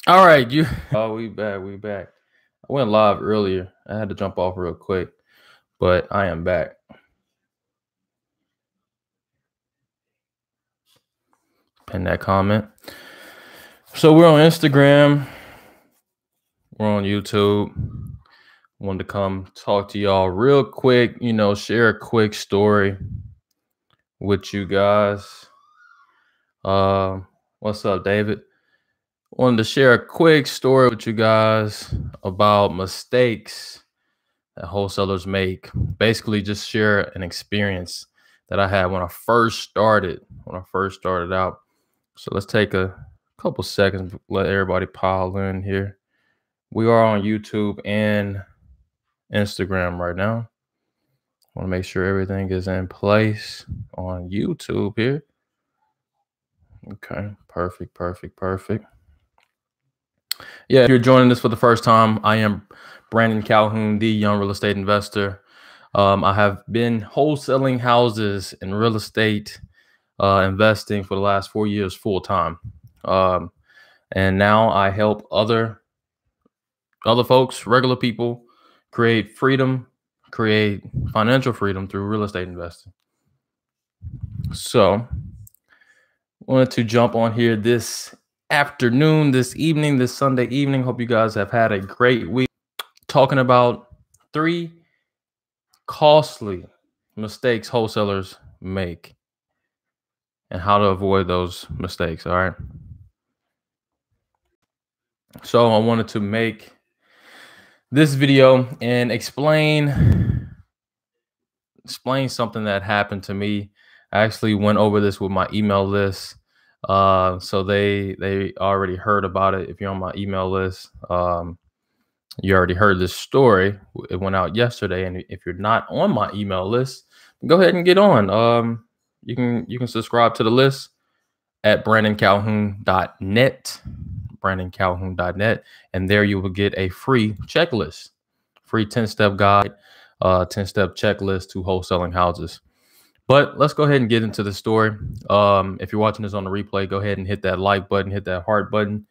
All right, you. Oh, we back. We back. I went live earlier. I had to jump off real quick, but I am back. Pin that comment. So we're on Instagram. We're on YouTube. Wanted to come talk to y'all real quick. Share a quick story with you guys. What's up, David? Wanted to share a quick story with you guys about mistakes that wholesalers make. Basically, just share an experience that I had when I first started. Out. So let's take a couple seconds, let everybody pile in here. We are on YouTube and Instagram right now. Want to make sure everything is in place on YouTube here. Okay, perfect. Yeah, if you're joining us for the first time, I am Brandon Calhoun, the young real estate investor. I have been wholesaling houses in real estate investing for the last 4 years full time. And now I help other folks, regular people, create freedom, create financial freedom through real estate investing. So wanted to jump on here this afternoon, this evening, this Sunday evening. Hope you guys have had a great week. Talking about 3 costly mistakes wholesalers make and how to avoid those mistakes. All right. So I wanted to make this video and explain something that happened to me. I actually went over this with my email list. So they already heard about it. If you're on my email list, you already heard this story. It went out yesterday. And if you're not on my email list, go ahead and get on. You can subscribe to the list at brandoncalhoun.net, brandoncalhoun.net, and there you will get a free checklist, free 10-step guide, 10-step checklist to wholesaling houses. But let's go ahead and get into the story. If you're watching this on the replay, go ahead and hit that like button, hit that heart button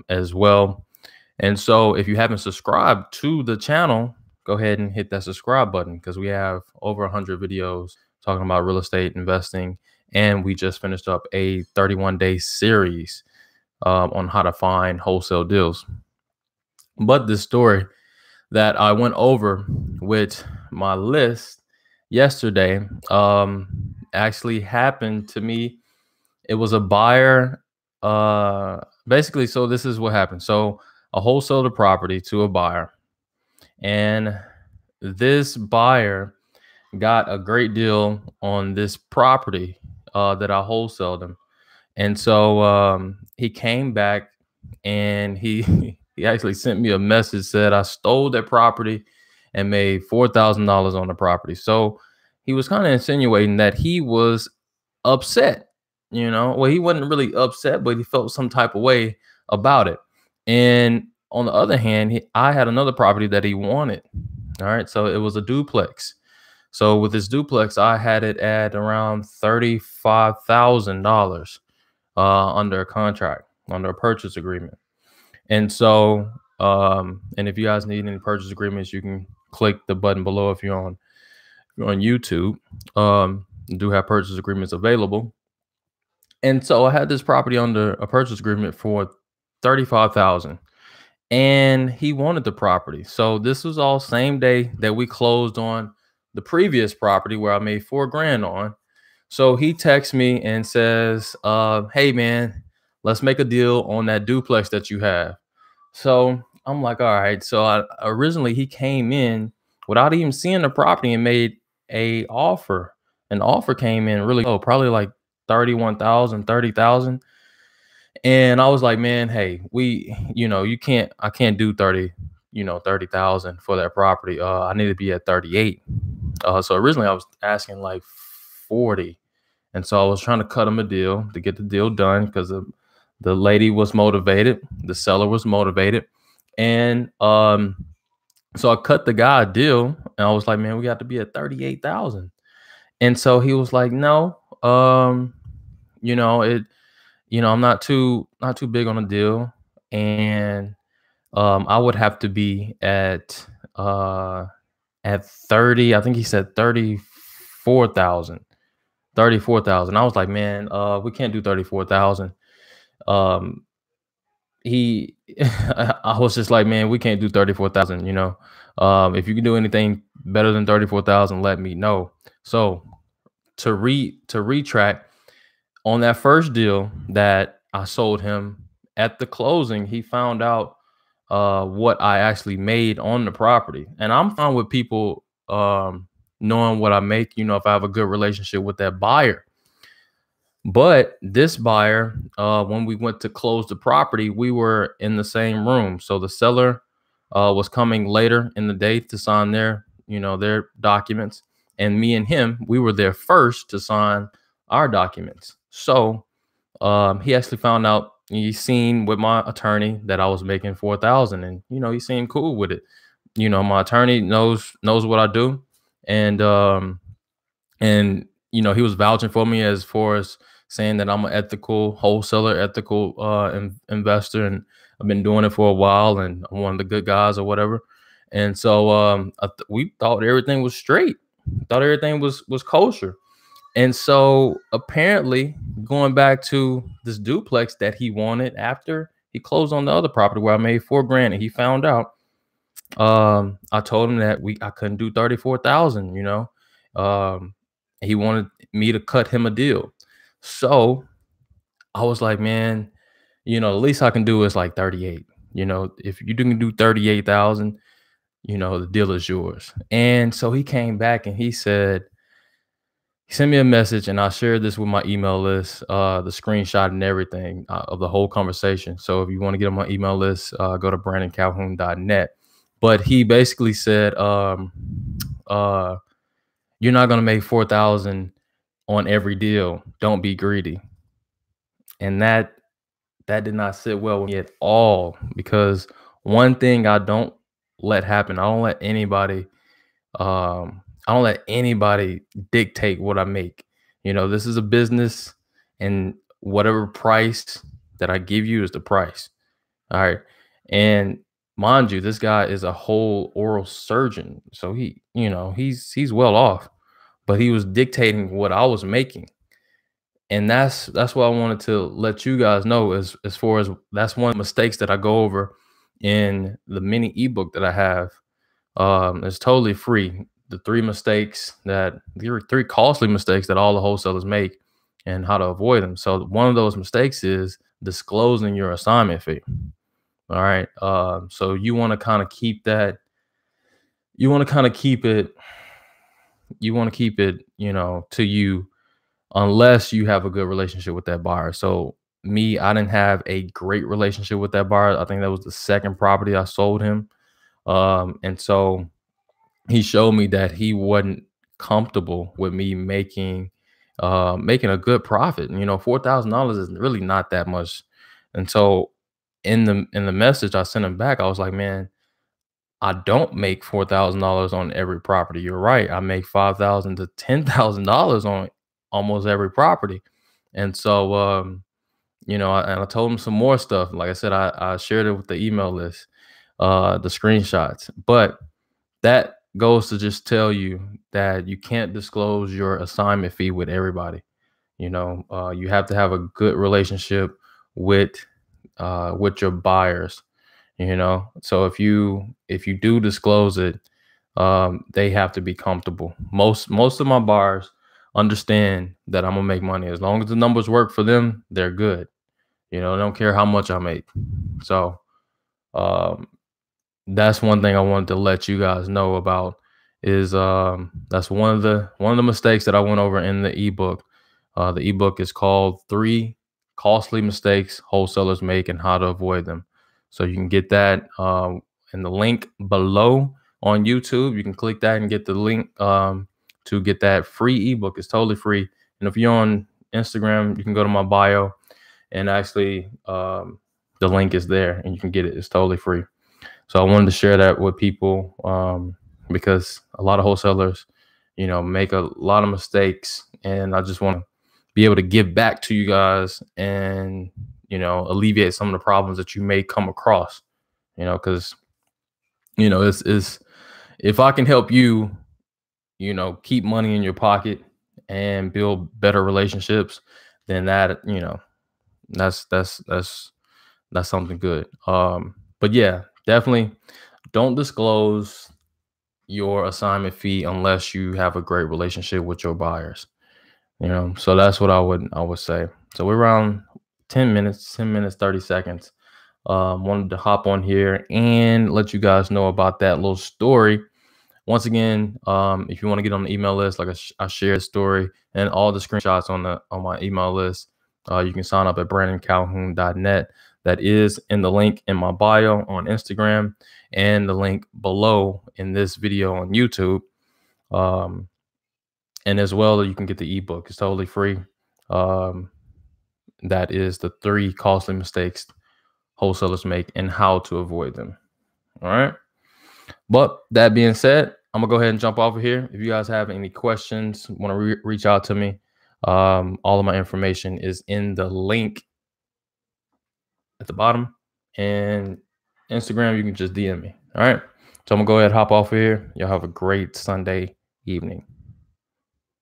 as well. And so if you haven't subscribed to the channel, go ahead and hit that subscribe button because we have over 100 videos talking about real estate investing. And we just finished up a 31-day series on how to find wholesale deals. But the story that I went over with my list yesterday actually happened to me. It was a buyer. Basically, so this is what happened. So I wholesaled a property to a buyer, and this buyer got a great deal on this property that I wholesaled him. And so he came back and he he actually sent me a message, said I stole that property and made $4,000 on the property. So he was kind of insinuating that he was upset. Well, he wasn't really upset, but he felt some type of way about it. And on the other hand, I had another property that he wanted. All right, so it was a duplex. So with this duplex, I had it at around $35,000 under a contract, under a purchase agreement. And so, and if you guys need any purchase agreements, you can click the button below if you're on YouTube. Do have purchase agreements available. And so I had this property under a purchase agreement for $35,000, and he wanted the property. So this was all same day that we closed on the previous property where I made $4,000 on. So he texts me and says, hey man, let's make a deal on that duplex that you have. So I'm like, all right. So originally he came in without even seeing the property and made a offer. An offer came in really low, probably like 31,000, 30,000. And I was like, man, hey, I can't do 30,000 for that property. I need to be at 38. So originally I was asking like 40. And so I was trying to cut him a deal to get the deal done because the lady was motivated. The seller was motivated. And so I cut the guy a deal and I was like, man, we got to be at 38,000. And so he was like, no, I'm not too big on a deal. and I would have to be at 30. I think he said 34,000. 34,000. I was like, man, we can't do 34,000. Um, he, I was just like, man, we can't do 34,000. If you can do anything better than 34,000, let me know. So to retract on that first deal that I sold him at the closing, he found out what I actually made on the property, and I'm fine with people knowing what I make. If I have a good relationship with that buyer. But this buyer, when we went to close the property, we were in the same room. So the seller was coming later in the day to sign their documents, and me and him, we were there first to sign our documents. So he actually found out. He seen with my attorney that I was making 4,000, and he seemed cool with it. My attorney knows what I do, and he was vouching for me as far as saying that I'm an ethical wholesaler, ethical investor, and I've been doing it for a while, and I'm one of the good guys or whatever. And so we thought everything was straight, thought everything was kosher. And so apparently, going back to this duplex that he wanted after he closed on the other property where I made $4,000, and he found out. I told him that I couldn't do 34,000. He wanted me to cut him a deal. So I was like, man, the least I can do is like 38. If you can do 38,000, the deal is yours. And so he came back and he said, he sent me a message, and I shared this with my email list, the screenshot and everything of the whole conversation. So if you want to get on my email list, go to brandoncalhoun.net. But he basically said, you're not going to make 4,000 on every deal. Don't be greedy. And that did not sit well with me at all, because one thing I don't let happen, I don't let anybody dictate what I make. This is a business, and whatever price that I give you is the price. All right. And mind you, this guy is a whole oral surgeon. So he's well off, but he was dictating what I was making. And that's what I wanted to let you guys know, as far as that's one of the mistakes that I go over in the mini ebook that I have. It's totally free. The three costly mistakes that all the wholesalers make, and how to avoid them. So one of those mistakes is disclosing your assignment fee. All right. So you want to kind of keep that. You want to kind of keep it. You want to keep it, to you, unless you have a good relationship with that buyer. So me, I didn't have a great relationship with that buyer. I think that was the second property I sold him. And so he showed me that he wasn't comfortable with me making a good profit. $4,000 is really not that much. And so in the message I sent him back, I was like, man, I don't make $4,000 on every property. You're right. I make $5,000 to $10,000 on almost every property. And so I told him some more stuff. Like I said, I shared it with the email list, the screenshots. But that goes to just tell you that you can't disclose your assignment fee with everybody. You have to have a good relationship with your buyers. So if you do disclose it, they have to be comfortable. Most of my buyers understand that I'm gonna make money. As long as the numbers work for them, they're good. I don't care how much I make. So um, that's one thing I wanted to let you guys know about, is that's one of the mistakes that I went over in the ebook. The ebook is called 3 Costly Mistakes Wholesalers Make and How to Avoid Them. So you can get that in the link below on YouTube. You can click that and get the link to get that free ebook. It's totally free. And if you're on Instagram, you can go to my bio, and actually the link is there and you can get it. It's totally free. So I wanted to share that with people because a lot of wholesalers, make a lot of mistakes, and I just want to be able to give back to you guys and, alleviate some of the problems that you may come across. Because it's if I can help you, keep money in your pocket and build better relationships, then that's something good. But yeah, definitely don't disclose your assignment fee unless you have a great relationship with your buyers. So that's what I would say. So we're around 10 minutes 30 seconds. Wanted to hop on here and let you guys know about that little story. Once again, if you want to get on the email list, like I shared the story and all the screenshots on my email list, you can sign up at brandoncalhoun.net. That is in the link in my bio on Instagram and the link below in this video on YouTube. And as well, you can get the ebook. It's totally free. That is the 3 costly mistakes wholesalers make and how to avoid them. All right. But that being said, I'm gonna go ahead and jump off of here. If you guys have any questions, want to reach out to me, all of my information is in the link at the bottom, and Instagram, you can just DM me. All right. So I'm gonna go ahead and hop off of here. Y'all have a great Sunday evening.